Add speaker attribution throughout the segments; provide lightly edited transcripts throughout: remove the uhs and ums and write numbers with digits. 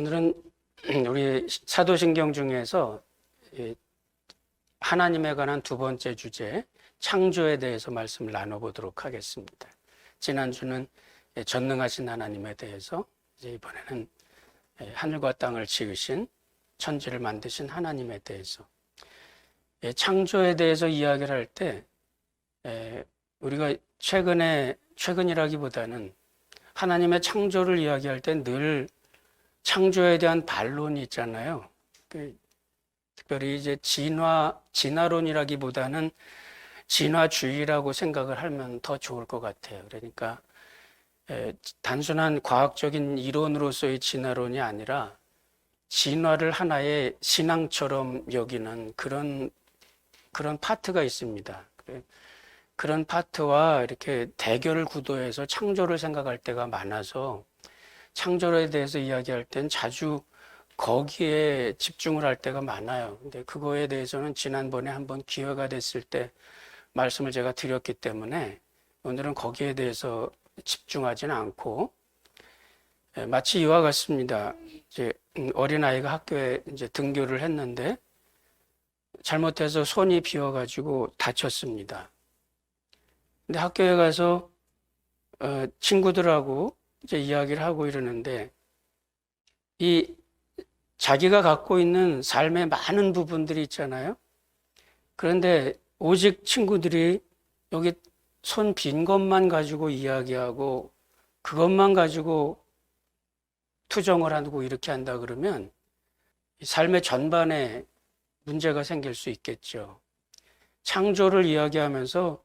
Speaker 1: 오늘은 우리 사도신경 중에서 하나님에 관한 두 번째 주제, 창조에 대해서 말씀을 나눠보도록 하겠습니다. 지난주는 전능하신 하나님에 대해서, 이제 이번에는 하늘과 땅을 지으신, 천지를 만드신 하나님에 대해서, 창조에 대해서 이야기를 할 때 우리가 최근이라기보다는 하나님의 창조를 이야기할 때 늘 창조에 대한 반론이 있잖아요. 특별히 이제 진화론이라기보다는 진화주의라고 생각을 하면 더 좋을 것 같아요. 그러니까 단순한 과학적인 이론으로서의 진화론이 아니라 진화를 하나의 신앙처럼 여기는 그런 파트가 있습니다. 그런 파트와 이렇게 대결을 구도해서 창조를 생각할 때가 많아서 창조에 대해서 이야기할 땐 자주 거기에 집중을 할 때가 많아요. 근데 그거에 대해서는 지난번에 한번 기회가 됐을 때 말씀을 제가 드렸기 때문에 오늘은 거기에 대해서 집중하지는 않고, 마치 이와 같습니다. 이제 어린아이가 학교에 이제 등교를 했는데 잘못해서 손이 비어가지고 다쳤습니다. 근데 학교에 가서 친구들하고 이제 이야기를 하고 이러는데, 이 자기가 갖고 있는 삶의 많은 부분들이 있잖아요. 그런데 오직 친구들이 여기 손 빈 것만 가지고 이야기하고 그것만 가지고 투정을 하고 이렇게 한다 그러면 삶의 전반에 문제가 생길 수 있겠죠. 창조를 이야기하면서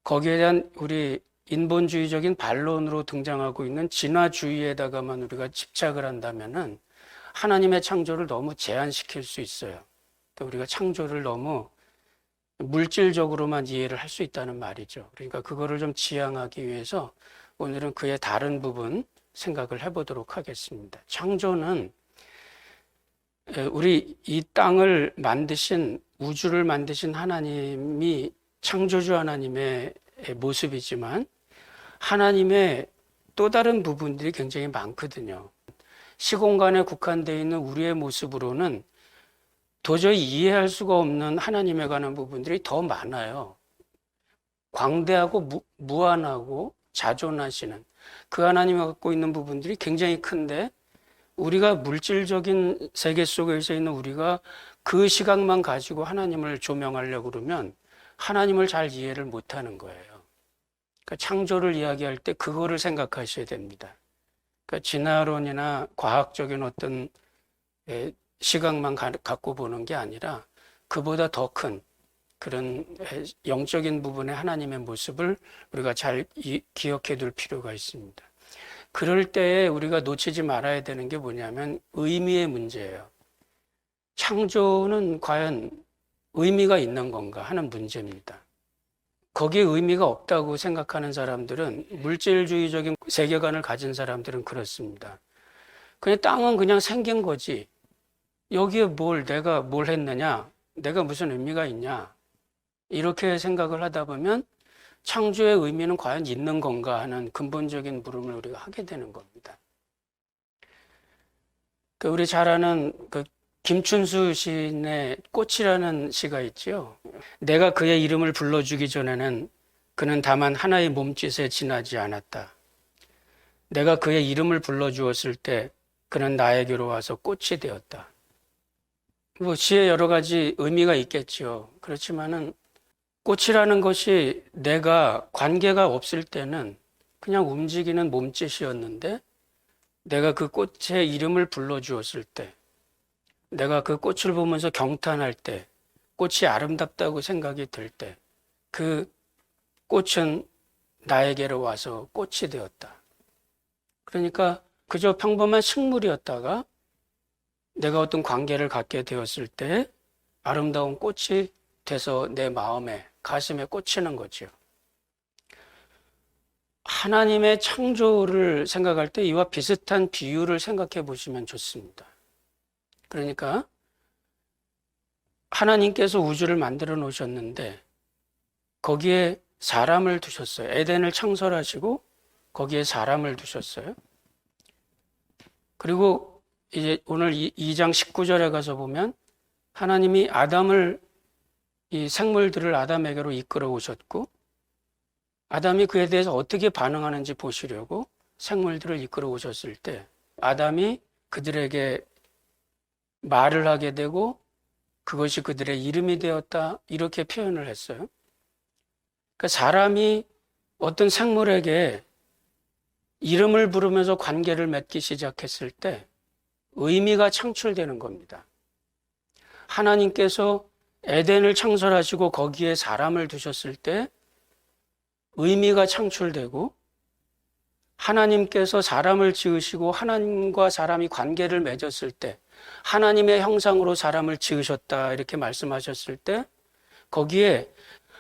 Speaker 1: 거기에 대한 우리 인본주의적인 반론으로 등장하고 있는 진화주의에다가만 우리가 집착을 한다면은 하나님의 창조를 너무 제한시킬 수 있어요. 또 우리가 창조를 너무 물질적으로만 이해를 할 수 있다는 말이죠. 그러니까 그거를 좀 지양하기 위해서 오늘은 그의 다른 부분 생각을 해보도록 하겠습니다. 창조는 우리 이 땅을 만드신, 우주를 만드신 하나님이 창조주 하나님의 모습이지만 하나님의 또 다른 부분들이 굉장히 많거든요. 시공간에 국한되어 있는 우리의 모습으로는 도저히 이해할 수가 없는 하나님에 관한 부분들이 더 많아요. 광대하고 무한하고 자존하시는 그 하나님이 갖고 있는 부분들이 굉장히 큰데, 우리가 물질적인 세계 속에서 있는 우리가 그 시각만 가지고 하나님을 조명하려고 그러면 하나님을 잘 이해를 못하는 거예요. 그러니까 창조를 이야기할 때 그거를 생각하셔야 됩니다. 그러니까 진화론이나 과학적인 어떤 시각만 갖고 보는 게 아니라 그보다 더 큰 그런 영적인 부분의 하나님의 모습을 우리가 잘 기억해 둘 필요가 있습니다. 그럴 때에 우리가 놓치지 말아야 되는 게 뭐냐면 의미의 문제예요. 창조는 과연 의미가 있는 건가 하는 문제입니다. 거기에 의미가 없다고 생각하는 사람들은, 물질주의적인 세계관을 가진 사람들은 그렇습니다. 그냥 땅은 그냥 생긴 거지, 여기에 내가 뭘 했느냐, 내가 무슨 의미가 있냐, 이렇게 생각을 하다 보면 창조의 의미는 과연 있는 건가 하는 근본적인 물음을 우리가 하게 되는 겁니다. 우리 잘 아는 김춘수 시인의 꽃이라는 시가 있지요. 내가 그의 이름을 불러주기 전에는 그는 다만 하나의 몸짓에 지나지 않았다. 내가 그의 이름을 불러주었을 때 그는 나에게로 와서 꽃이 되었다. 시에 여러 가지 의미가 있겠죠. 그렇지만은 꽃이라는 것이 내가 관계가 없을 때는 그냥 움직이는 몸짓이었는데, 내가 그 꽃의 이름을 불러주었을 때, 내가 그 꽃을 보면서 경탄할 때, 꽃이 아름답다고 생각이 들 때, 그 꽃은 나에게로 와서 꽃이 되었다. 그러니까 그저 평범한 식물이었다가 내가 어떤 관계를 갖게 되었을 때 아름다운 꽃이 돼서 내 마음에, 가슴에 꽂히는 거죠. 하나님의 창조를 생각할 때 이와 비슷한 비유를 생각해 보시면 좋습니다. 그러니까 하나님께서 우주를 만들어 놓으셨는데 거기에 사람을 두셨어요. 에덴을 창설하시고 거기에 사람을 두셨어요. 그리고 이제 오늘 2장 19절에 가서 보면 하나님이 이 생물들을 아담에게로 이끌어 오셨고 아담이 그에 대해서 어떻게 반응하는지 보시려고 생물들을 이끌어 오셨을 때 아담이 그들에게 말을 하게 되고 그것이 그들의 이름이 되었다 이렇게 표현을 했어요. 그러니까 사람이 어떤 생물에게 이름을 부르면서 관계를 맺기 시작했을 때 의미가 창출되는 겁니다. 하나님께서 에덴을 창설하시고 거기에 사람을 두셨을 때 의미가 창출되고 하나님께서 사람을 지으시고 하나님과 사람이 관계를 맺었을 때 하나님의 형상으로 사람을 지으셨다 이렇게 말씀하셨을 때 거기에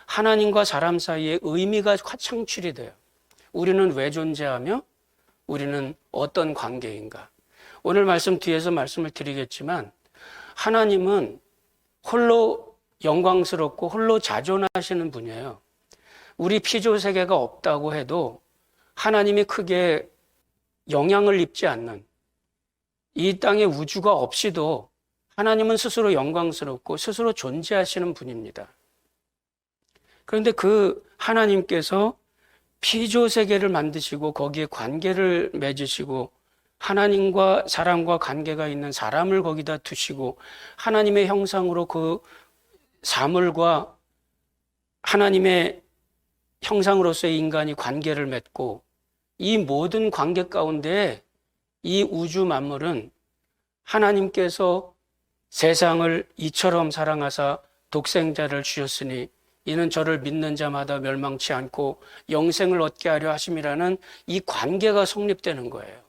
Speaker 1: 하나님과 사람 사이에 의미가 창출이 돼요. 우리는 왜 존재하며 우리는 어떤 관계인가. 오늘 말씀 뒤에서 말씀을 드리겠지만 하나님은 홀로 영광스럽고 홀로 자존하시는 분이에요. 우리 피조세계가 없다고 해도 하나님이 크게 영향을 입지 않는 이 땅의 우주가 없이도 하나님은 스스로 영광스럽고 스스로 존재하시는 분입니다. 그런데 그 하나님께서 피조세계를 만드시고 거기에 관계를 맺으시고 하나님과 사람과 관계가 있는 사람을 거기다 두시고 하나님의 형상으로 그 사물과 하나님의 형상으로서의 인간이 관계를 맺고 이 모든 관계 가운데 이 우주 만물은 하나님께서 세상을 이처럼 사랑하사 독생자를 주셨으니 이는 저를 믿는 자마다 멸망치 않고 영생을 얻게 하려 하심이라는 이 관계가 성립되는 거예요.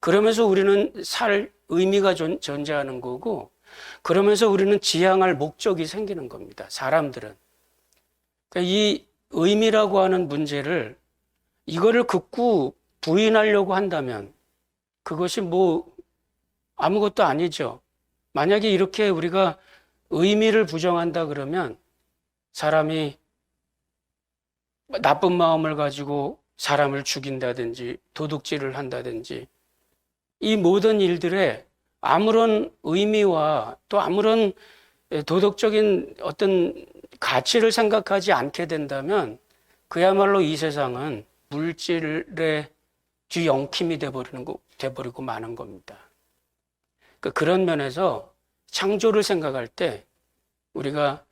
Speaker 1: 그러면서 우리는 살 의미가 존재하는 거고 그러면서 우리는 지향할 목적이 생기는 겁니다. 사람들은. 그러니까 이 의미라고 하는 문제를 이거를 극구 부인하려고 한다면 그것이 아무것도 아니죠. 만약에 이렇게 우리가 의미를 부정한다 그러면 사람이 나쁜 마음을 가지고 사람을 죽인다든지 도둑질을 한다든지 이 모든 일들에 아무런 의미와 또 아무런 도덕적인 어떤 가치를 생각하지 않게 된다면 그야말로 이 세상은 물질의 뒤엉킴이 돼버리고 마는 겁니다. 그런 면에서 창조를 생각할 때 우리가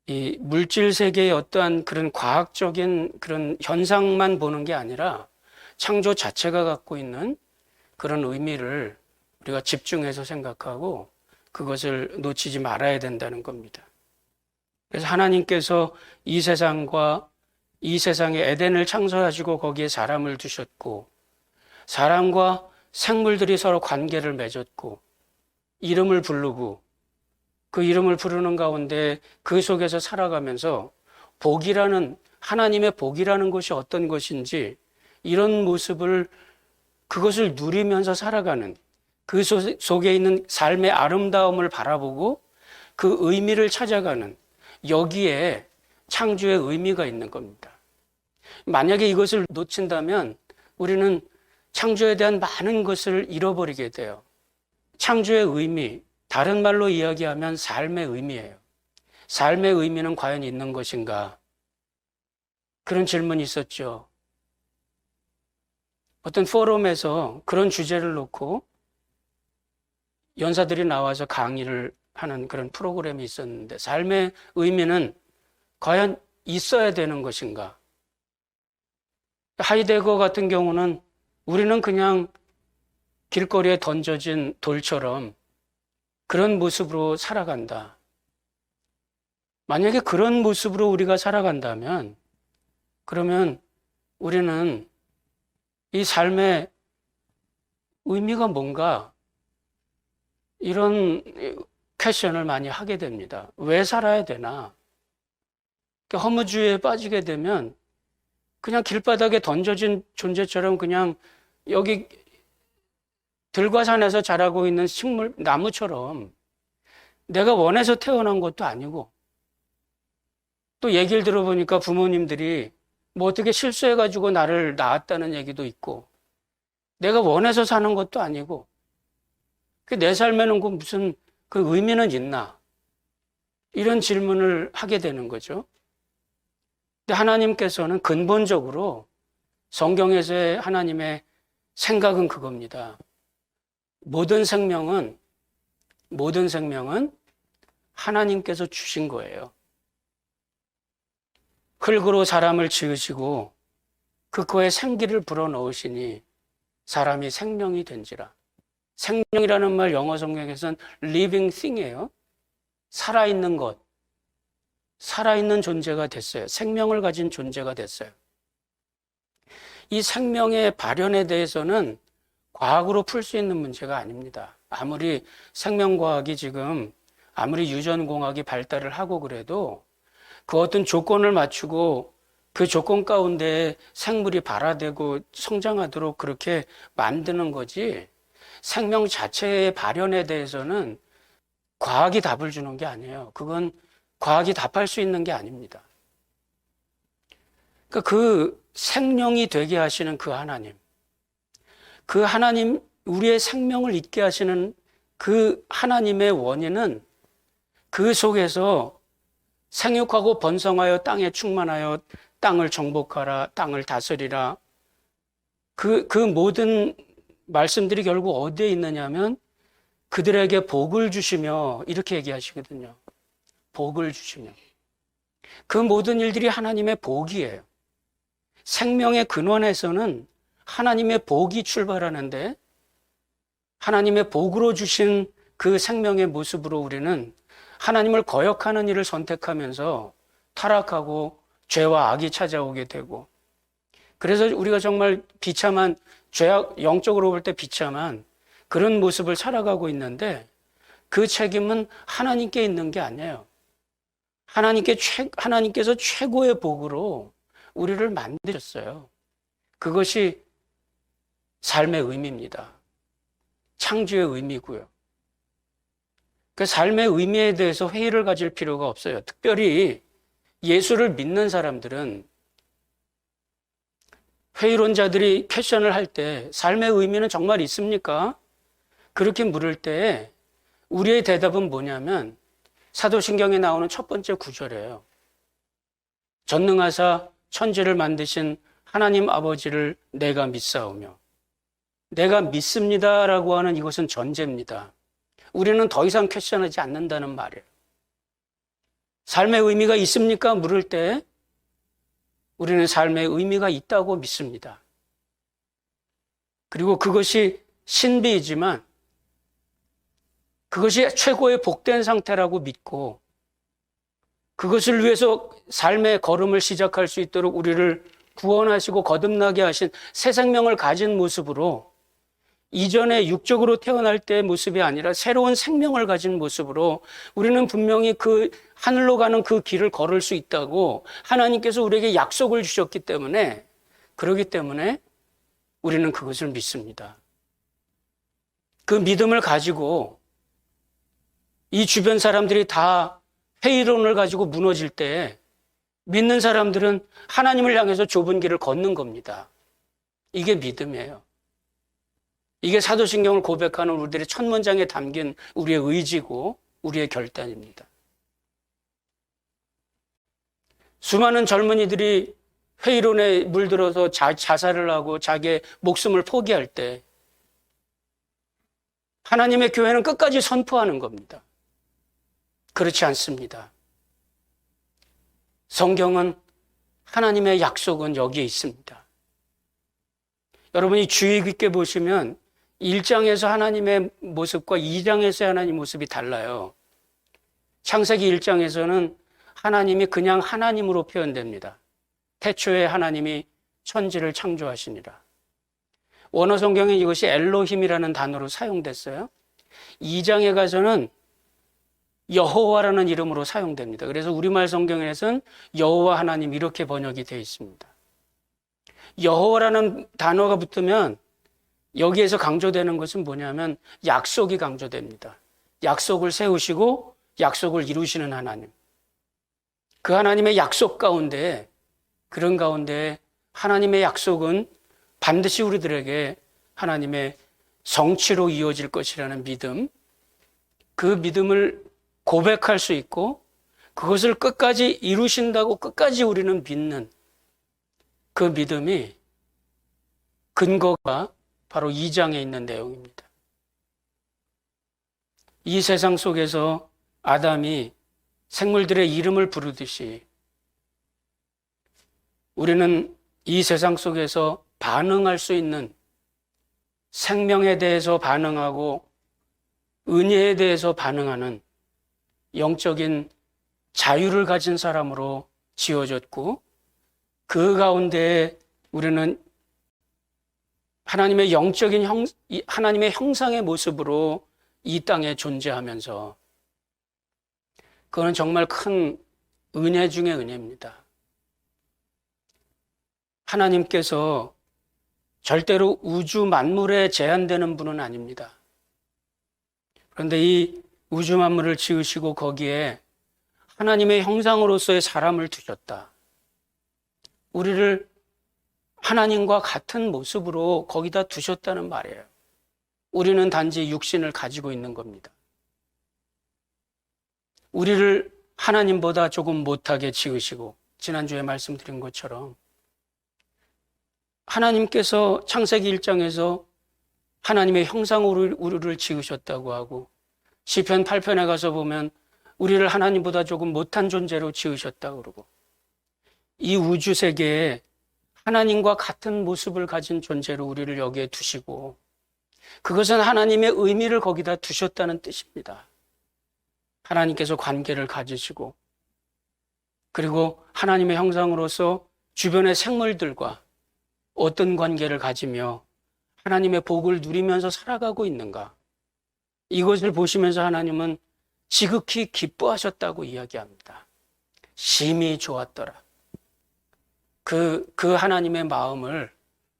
Speaker 1: 이 물질 세계의 어떠한 그런 과학적인 그런 현상만 보는 게 아니라 창조 자체가 갖고 있는 그런 의미를 우리가 집중해서 생각하고 그것을 놓치지 말아야 된다는 겁니다. 그래서 하나님께서 이 세상과 이 세상에 에덴을 창설하시고 거기에 사람을 두셨고 사람과 생물들이 서로 관계를 맺었고 이름을 부르고 그 이름을 부르는 가운데 그 속에서 살아가면서 하나님의 복이라는 것이 어떤 것인지 이런 모습을 그것을 누리면서 살아가는 그 속에 있는 삶의 아름다움을 바라보고 그 의미를 찾아가는 여기에 창조의 의미가 있는 겁니다. 만약에 이것을 놓친다면 우리는 창조에 대한 많은 것을 잃어버리게 돼요. 창조의 의미, 다른 말로 이야기하면 삶의 의미예요. 삶의 의미는 과연 있는 것인가? 그런 질문이 있었죠. 어떤 포럼에서 그런 주제를 놓고 연사들이 나와서 강의를 하는 그런 프로그램이 있었는데 삶의 의미는 과연 있어야 되는 것인가? 하이데거 같은 경우는 우리는 그냥 길거리에 던져진 돌처럼 그런 모습으로 살아간다. 만약에 그런 모습으로 우리가 살아간다면 그러면 우리는 이 삶의 의미가 뭔가 이런 퀘션을 많이 하게 됩니다. 왜 살아야 되나? 허무주의에 빠지게 되면 그냥 길바닥에 던져진 존재처럼 그냥 여기 들과산에서 자라고 있는 식물, 나무처럼 내가 원해서 태어난 것도 아니고 또 얘기를 들어보니까 부모님들이 어떻게 실수해가지고 나를 낳았다는 얘기도 있고 내가 원해서 사는 것도 아니고 내 삶에는 무슨 그 의미는 있나? 이런 질문을 하게 되는 거죠. 근데 하나님께서는 근본적으로 성경에서의 하나님의 생각은 그겁니다. 모든 생명은 하나님께서 주신 거예요. 흙으로 사람을 지으시고 그 코에 생기를 불어넣으시니 사람이 생명이 된지라. 생명이라는 말 영어 성경에서는 living thing이에요. 살아있는 것, 살아있는 존재가 됐어요. 생명을 가진 존재가 됐어요. 이 생명의 발현에 대해서는 과학으로 풀 수 있는 문제가 아닙니다. 아무리 생명과학이 지금 아무리 유전공학이 발달을 하고 그래도 그 어떤 조건을 맞추고 그 조건 가운데 생물이 발화되고 성장하도록 그렇게 만드는 거지, 생명 자체의 발현에 대해서는 과학이 답을 주는 게 아니에요. 그건 과학이 답할 수 있는 게 아닙니다. 그러니까 그 생명이 되게 하시는 그 하나님, 우리의 생명을 있게 하시는 그 하나님의 원인은 그 속에서 생육하고 번성하여 땅에 충만하여 땅을 정복하라, 땅을 다스리라. 그 모든 말씀들이 결국 어디에 있느냐면 그들에게 복을 주시며 이렇게 얘기하시거든요. 복을 주시며. 그 모든 일들이 하나님의 복이에요. 생명의 근원에서는 하나님의 복이 출발하는데 하나님의 복으로 주신 그 생명의 모습으로 우리는 하나님을 거역하는 일을 선택하면서 타락하고 죄와 악이 찾아오게 되고, 그래서 우리가 정말 비참한, 영적으로 볼 때 비참한 그런 모습을 살아가고 있는데 그 책임은 하나님께 있는 게 아니에요. 하나님께서 최고의 복으로 우리를 만드셨어요. 그것이 삶의 의미입니다. 창조의 의미고요. 그 삶의 의미에 대해서 회의를 가질 필요가 없어요. 특별히 예수를 믿는 사람들은, 회의론자들이 퀘션을 할 때 삶의 의미는 정말 있습니까? 그렇게 물을 때 우리의 대답은 뭐냐면 사도신경에 나오는 첫 번째 구절이에요. 전능하사 천지를 만드신 하나님 아버지를 내가 믿사오며. 내가 믿습니다라고 하는 이것은 전제입니다. 우리는 더 이상 퀘션하지 않는다는 말이에요. 삶의 의미가 있습니까? 물을 때 우리는 삶의 의미가 있다고 믿습니다. 그리고 그것이 신비이지만 그것이 최고의 복된 상태라고 믿고 그것을 위해서 삶의 걸음을 시작할 수 있도록 우리를 구원하시고 거듭나게 하신 새 생명을 가진 모습으로, 이전에 육적으로 태어날 때의 모습이 아니라 새로운 생명을 가진 모습으로 우리는 분명히 그 하늘로 가는 그 길을 걸을 수 있다고 하나님께서 우리에게 약속을 주셨기 때문에, 그렇기 때문에 우리는 그것을 믿습니다. 그 믿음을 가지고 이 주변 사람들이 다 회의론을 가지고 무너질 때 믿는 사람들은 하나님을 향해서 좁은 길을 걷는 겁니다. 이게 믿음이에요. 이게 사도신경을 고백하는 우리들의 첫 문장에 담긴 우리의 의지고 우리의 결단입니다. 수많은 젊은이들이 회의론에 물들어서 자살을 하고 자기의 목숨을 포기할 때 하나님의 교회는 끝까지 선포하는 겁니다. 그렇지 않습니다. 성경은, 하나님의 약속은 여기에 있습니다. 여러분이 주의 깊게 보시면 1장에서 하나님의 모습과 2장에서의 하나님의 모습이 달라요. 창세기 1장에서는 하나님이 그냥 하나님으로 표현됩니다. 태초에 하나님이 천지를 창조하시니라. 원어 성경에 이것이 엘로힘이라는 단어로 사용됐어요. 2장에 가서는 여호와라는 이름으로 사용됩니다. 그래서 우리말 성경에서는 여호와 하나님 이렇게 번역이 되어 있습니다. 여호와라는 단어가 붙으면 여기에서 강조되는 것은 뭐냐면 약속이 강조됩니다. 약속을 세우시고 약속을 이루시는 하나님. 그 하나님의 약속 가운데, 그런 가운데 하나님의 약속은 반드시 우리들에게 하나님의 성취로 이어질 것이라는 믿음, 그 믿음을 고백할 수 있고 그것을 끝까지 이루신다고 끝까지 우리는 믿는 그 믿음이 근거가 바로 2장에 있는 내용입니다. 이 세상 속에서 아담이 생물들의 이름을 부르듯이 우리는 이 세상 속에서 반응할 수 있는 생명에 대해서 반응하고 은혜에 대해서 반응하는 영적인 자유를 가진 사람으로 지어졌고 그 가운데 우리는 하나님의 영적인 하나님의 형상의 모습으로 이 땅에 존재하면서 그건 정말 큰 은혜 중의 은혜입니다. 하나님께서 절대로 우주 만물에 제한되는 분은 아닙니다. 그런데 이 우주 만물을 지으시고 거기에 하나님의 형상으로서의 사람을 두셨다. 우리를 하나님과 같은 모습으로 거기다 두셨다는 말이에요. 우리는 단지 육신을 가지고 있는 겁니다. 우리를 하나님보다 조금 못하게 지으시고 지난주에 말씀드린 것처럼 하나님께서 창세기 1장에서 하나님의 형상으로 우리를 지으셨다고 하고 시편 8편에 가서 보면 우리를 하나님보다 조금 못한 존재로 지으셨다고 그러고 이 우주 세계에 하나님과 같은 모습을 가진 존재로 우리를 여기에 두시고 그것은 하나님의 의미를 거기다 두셨다는 뜻입니다. 하나님께서 관계를 가지시고 그리고 하나님의 형상으로서 주변의 생물들과 어떤 관계를 가지며 하나님의 복을 누리면서 살아가고 있는가? 이것을 보시면서 하나님은 지극히 기뻐하셨다고 이야기합니다. 심히 좋았더라. 그 하나님의 마음을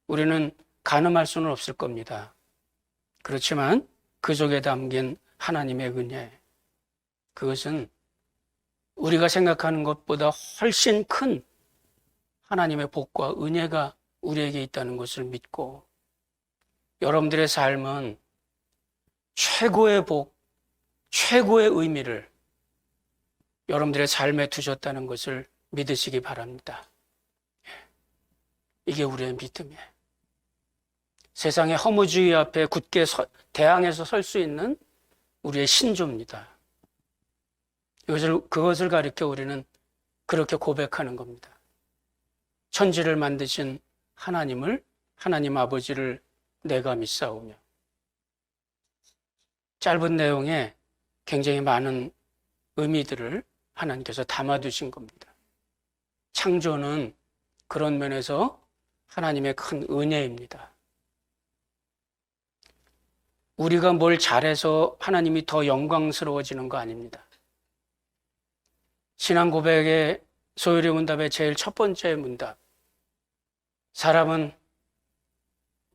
Speaker 1: 우리는 가늠할 수는 없을 겁니다. 그렇지만 그 속에 담긴 하나님의 은혜, 그것은 우리가 생각하는 것보다 훨씬 큰 하나님의 복과 은혜가 우리에게 있다는 것을 믿고 여러분들의 삶은 최고의 복, 최고의 의미를 여러분들의 삶에 두셨다는 것을 믿으시기 바랍니다. 이게 우리의 믿음이에요. 세상의 허무주의 앞에 굳게 대항해서 설 수 있는 우리의 신조입니다. 그것을 가리켜 우리는 그렇게 고백하는 겁니다. 천지를 만드신 하나님을, 하나님 아버지를 내가 믿사오며. 짧은 내용에 굉장히 많은 의미들을 하나님께서 담아두신 겁니다. 창조는 그런 면에서 하나님의 큰 은혜입니다. 우리가 뭘 잘해서 하나님이 더 영광스러워지는 거 아닙니다. 신앙 고백의 소요리 문답의 제일 첫 번째 문답. 사람은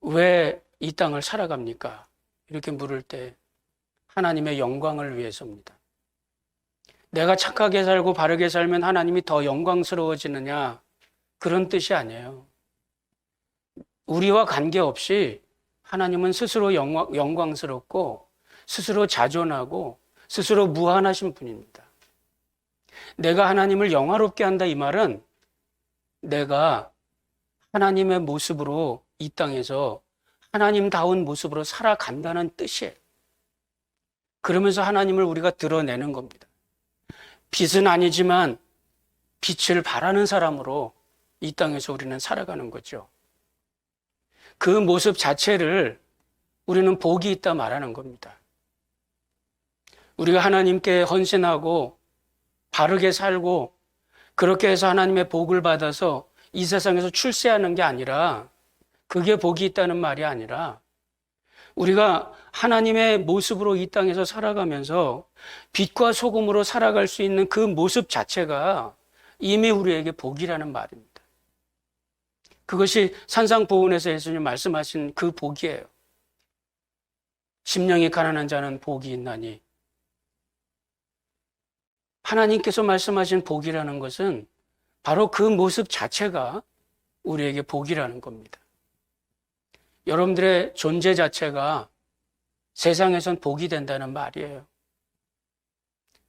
Speaker 1: 왜 이 땅을 살아갑니까? 이렇게 물을 때 하나님의 영광을 위해서입니다. 내가 착하게 살고 바르게 살면 하나님이 더 영광스러워지느냐? 그런 뜻이 아니에요. 우리와 관계없이 하나님은 스스로 영광스럽고 스스로 자존하고 스스로 무한하신 분입니다. 내가 하나님을 영화롭게 한다 이 말은 내가 하나님의 모습으로 이 땅에서 하나님다운 모습으로 살아간다는 뜻이에요. 그러면서 하나님을 우리가 드러내는 겁니다. 빛은 아니지만 빛을 바라는 사람으로 이 땅에서 우리는 살아가는 거죠. 그 모습 자체를 우리는 복이 있다 말하는 겁니다. 우리가 하나님께 헌신하고 바르게 살고 그렇게 해서 하나님의 복을 받아서 이 세상에서 출세하는 게 아니라 그게 복이 있다는 말이 아니라 우리가 하나님의 모습으로 이 땅에서 살아가면서 빛과 소금으로 살아갈 수 있는 그 모습 자체가 이미 우리에게 복이라는 말입니다. 그것이 산상보훈에서 예수님 말씀하신 그 복이에요. 심령이 가난한 자는 복이 있나니. 하나님께서 말씀하신 복이라는 것은 바로 그 모습 자체가 우리에게 복이라는 겁니다. 여러분들의 존재 자체가 세상에선 복이 된다는 말이에요.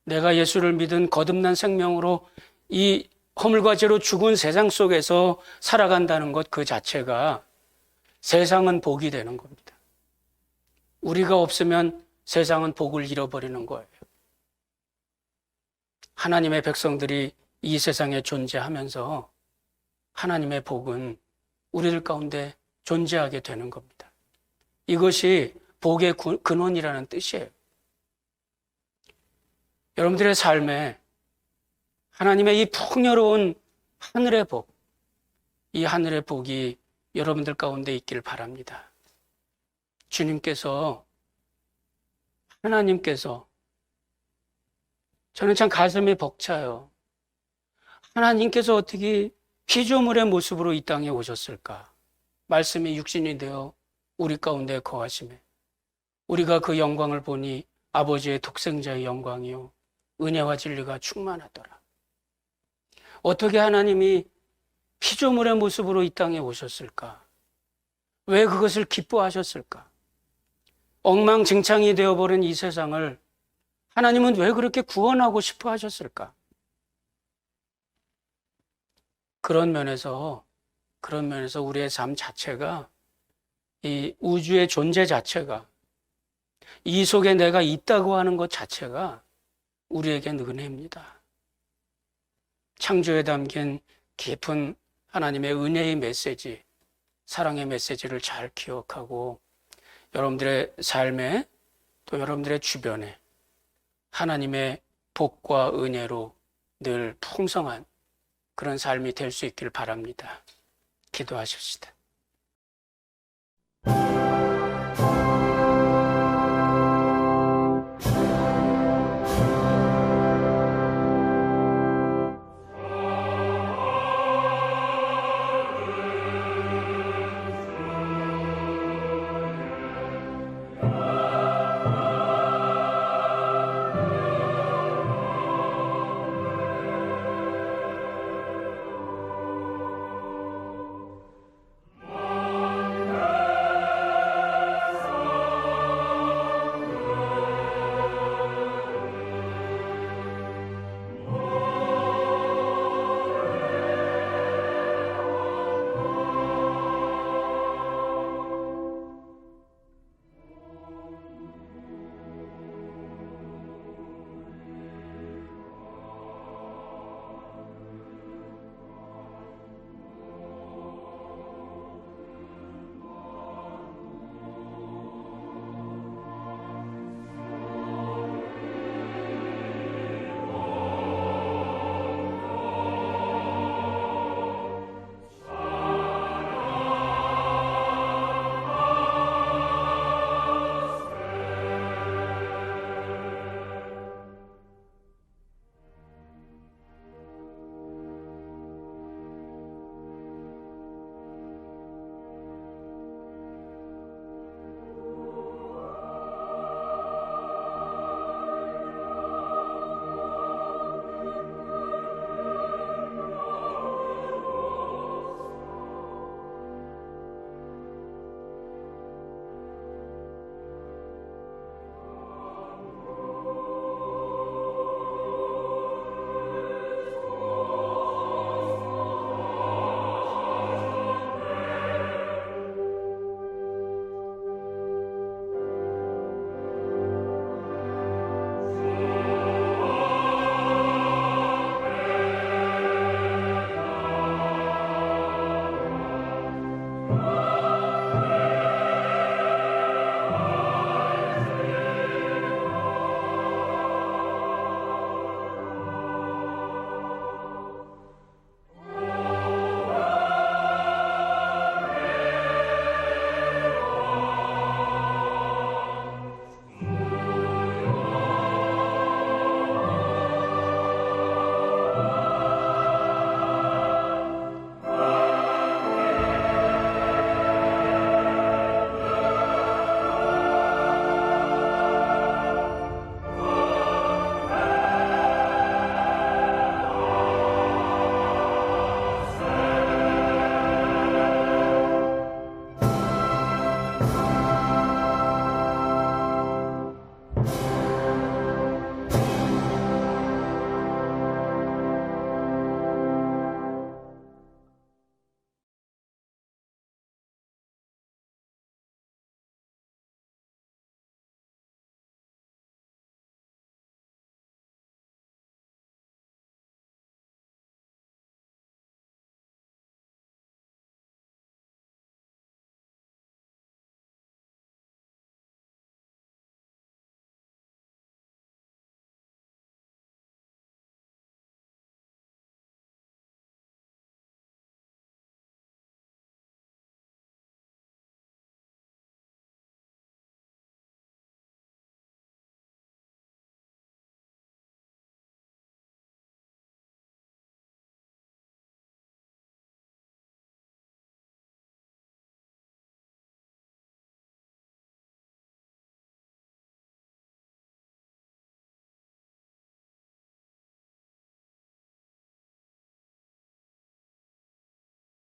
Speaker 1: 내가 예수를 믿은 거듭난 생명으로 이 허물과 죄로 죽은 세상 속에서 살아간다는 것 그 자체가 세상은 복이 되는 겁니다. 우리가 없으면 세상은 복을 잃어버리는 거예요. 하나님의 백성들이 이 세상에 존재하면서 하나님의 복은 우리들 가운데 존재하게 되는 겁니다. 이것이 복의 근원이라는 뜻이에요. 여러분들의 삶에 하나님의 이 풍요로운 하늘의 복, 이 하늘의 복이 여러분들 가운데 있기를 바랍니다. 하나님께서 저는 참 가슴이 벅차요. 하나님께서 어떻게 피조물의 모습으로 이 땅에 오셨을까? 말씀이 육신이 되어 우리 가운데 거하심에 우리가 그 영광을 보니 아버지의 독생자의 영광이요 은혜와 진리가 충만하더라. 어떻게 하나님이 피조물의 모습으로 이 땅에 오셨을까? 왜 그것을 기뻐하셨을까? 엉망진창이 되어버린 이 세상을 하나님은 왜 그렇게 구원하고 싶어 하셨을까? 그런 면에서 우리의 삶 자체가, 이 우주의 존재 자체가, 이 속에 내가 있다고 하는 것 자체가 우리에겐 은혜입니다. 창조에 담긴 깊은 하나님의 은혜의 메시지, 사랑의 메시지를 잘 기억하고 여러분들의 삶에 또 여러분들의 주변에 하나님의 복과 은혜로 늘 풍성한 그런 삶이 될 수 있길 바랍니다. 기도하십시다.